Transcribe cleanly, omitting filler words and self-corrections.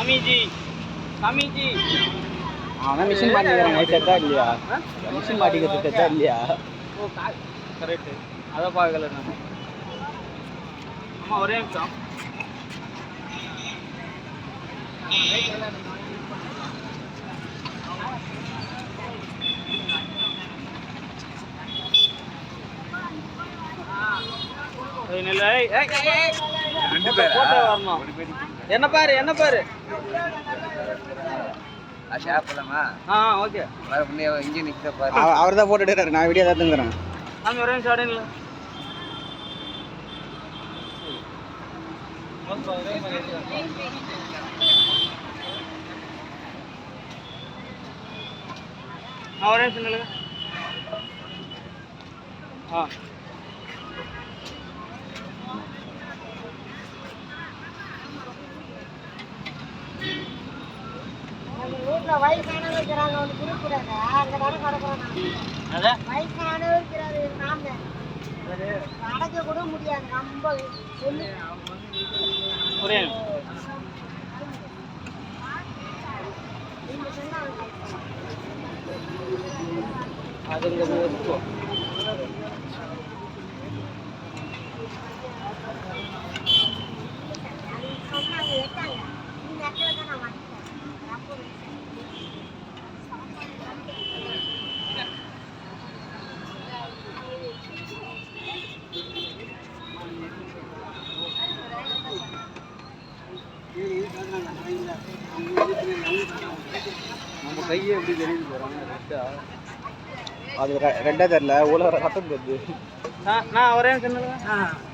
சாமிஜி சாமிஜி அவன் மிஷின் மாட்டிக்கிறாங்க செத்தா இல்லையா? மிஷின் மாட்டிக்கிறது செத்தா இல்லையா? ஓ கரெக்டு, அதை பார்க்கல நான். அம்மா ஒரே நிமிஷம். என்ன பாரு என்ன பாரு ஓகே. அவர் தான் போட்டு எடுக்கிறாரு, நான் வீடியோ தான் எடுத்துக்கிறேன். நான் ஒரே நிமிஷம் இல்லை. ஒரே நிமிஷம் இல்லை. வயசானவர் இருக்கிறாங்க, ஒன்று குறிப்பிடாங்க அங்கே நடக்கிறாங்க. வயசானவர் இருக்கிறாரு, நாம நடக்க கூட முடியாது. நம்ம ஒரே அதுங்க இருக்கும். சொன்னாங்க கேட்டாங்க, இந்த இடத்துல தான் நான் மாட்டேன். நம்ம கையை எப்படி தெரியுது போகிறாங்க ரெட்டா? அது ரெட்டா தெரியல, உலக ரத்தம் தெரியுது. நான் ஒரே நிமிஷம்.